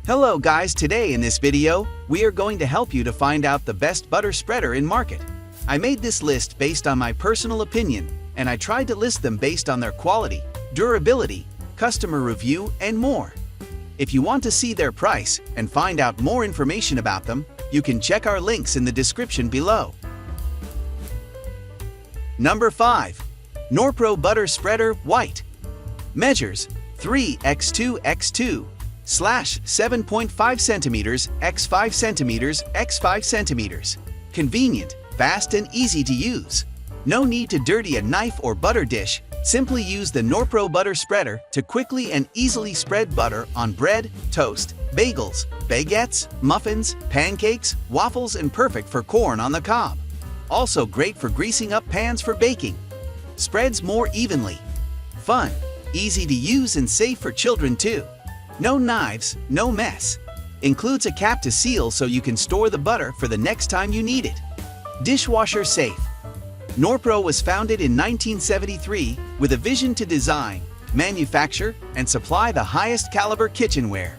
Hello guys, today in this video, we are going to help you to find out the best butter spreader in market. I made this list based on my personal opinion, and I tried to list them based on their quality, durability, customer review, and more. If you want to see their price and find out more information about them, you can check our links in the description below. Number 5. Norpro Butter Spreader White. Measures 3x2x2 / 7.5 centimeters x 5 centimeters x 5 centimeters. Convenient, fast, and easy to use. No need to dirty a knife or butter dish. Simply use the Norpro Butter Spreader to quickly and easily spread butter on bread, toast, bagels, baguettes, muffins, pancakes, waffles, and perfect for corn on the cob. Also great for greasing up pans for baking. Spreads more evenly. Fun, easy to use, and safe for children too. No knives, no mess. Includes a cap to seal so you can store the butter for the next time you need it. Dishwasher safe. Norpro was founded in 1973 with a vision to design, manufacture, and supply the highest caliber kitchenware.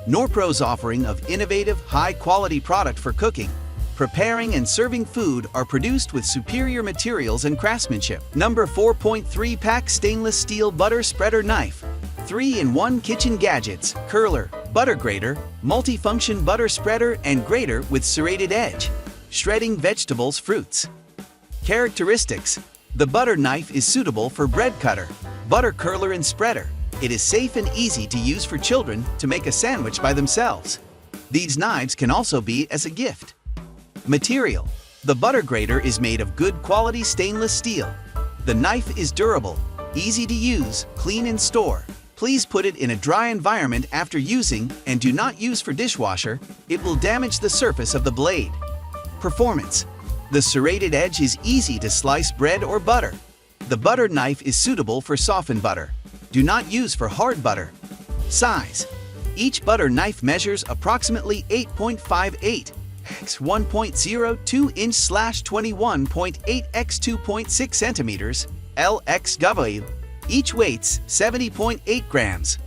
Norpro's offering of innovative, high-quality product for cooking, preparing, and serving food are produced with superior materials and craftsmanship. Number 4.3 Pack Stainless Steel Butter Spreader Knife. 3-in-1 kitchen gadgets, curler, butter grater, multifunction butter spreader, and grater with serrated edge. Shredding vegetables, fruits. Characteristics: the butter knife is suitable for bread cutter, butter curler, and spreader. It is safe and easy to use for children to make a sandwich by themselves. These knives can also be as a gift. Material: the butter grater is made of good quality stainless steel. The knife is durable, easy to use, clean, and store. Please put it in a dry environment after using and do not use for dishwasher. It will damage the surface of the blade. Performance: the serrated edge is easy to slice bread or butter. The butter knife is suitable for softened butter. Do not use for hard butter. Size: each butter knife measures approximately 8.58 x 1.02 inch / 21.8 x 2.6 centimeters LXW. Each weighs 70.8 grams.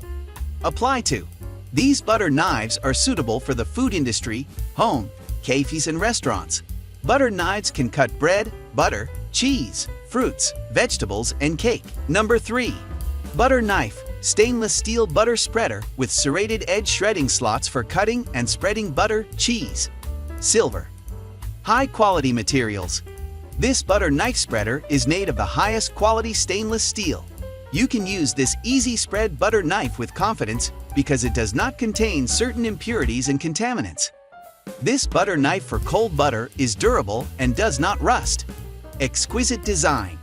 Apply to. These butter knives are suitable for the food industry, home, cafes, and restaurants. Butter knives can cut bread, butter, cheese, fruits, vegetables, and cake. Number 3. Butter Knife Stainless Steel Butter Spreader with serrated edge shredding slots for cutting and spreading butter, cheese. Silver. High-quality materials. This butter knife spreader is made of the highest quality stainless steel. You can use this easy spread butter knife with confidence because it does not contain certain impurities and contaminants. This butter knife for cold butter is durable and does not rust. Exquisite design.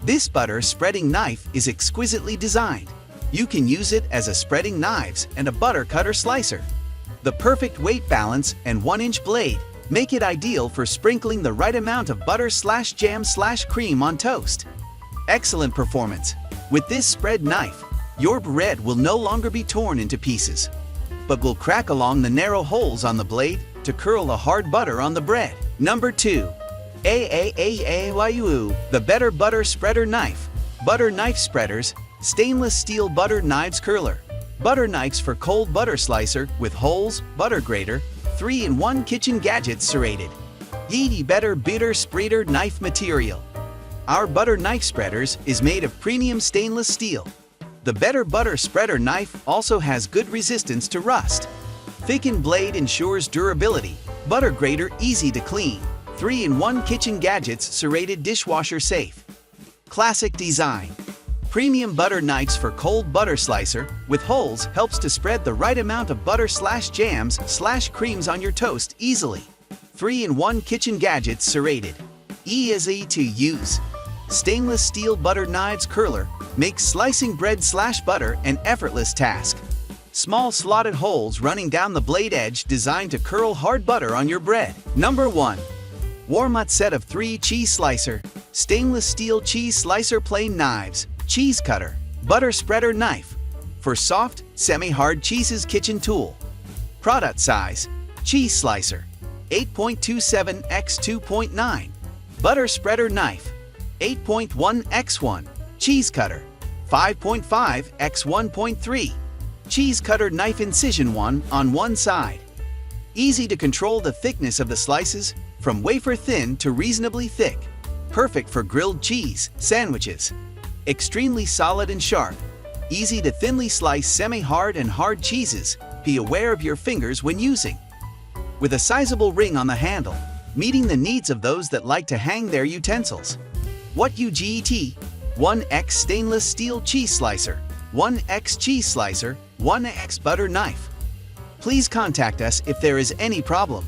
This butter spreading knife is exquisitely designed. You can use it as a spreading knives and a butter cutter slicer. The perfect weight balance and 1-inch blade make it ideal for sprinkling the right amount of butter / jam / cream on toast. Excellent performance. With this spread knife, your bread will no longer be torn into pieces, but will crack along the narrow holes on the blade to curl the hard butter on the bread. Number 2. The Better Butter Spreader Knife. Butter Knife Spreaders, Stainless Steel Butter Knives Curler. Butter knives for cold butter slicer with holes, butter grater, 3-in-1 kitchen gadgets serrated. Yeedy Better Butter Spreader Knife Material. Our butter knife spreaders is made of premium stainless steel. The Better Butter Spreader Knife also has good resistance to rust. Thickened blade ensures durability. Butter grater easy to clean. 3-in-1 kitchen gadgets serrated dishwasher safe. Classic design. Premium butter knives for cold butter slicer with holes helps to spread the right amount of butter / jams / creams on your toast easily. 3-in-1 kitchen gadgets serrated. Easy to use. Stainless steel butter knives curler makes slicing bread / butter an effortless task. Small slotted holes running down the blade edge designed to curl hard butter on your bread. Number 1. Warmut Set of 3 Cheese Slicer. Stainless steel cheese slicer plain knives. Cheese cutter. Butter spreader knife. For soft, semi-hard cheeses kitchen tool. Product size. Cheese slicer. 8.27 x 2.9. Butter spreader knife. 8.1 x 1. Cheese cutter. 5.5 x 1.3. Cheese cutter knife incision 1 on one side. Easy to control the thickness of the slices, from wafer thin to reasonably thick. Perfect for grilled cheese, sandwiches. Extremely solid and sharp. Easy to thinly slice semi-hard and hard cheeses. Be aware of your fingers when using. With a sizable ring on the handle, meeting the needs of those that like to hang their utensils. What UGET? 1X stainless steel cheese slicer, 1X cheese slicer, 1X butter knife. Please contact us if there is any problem.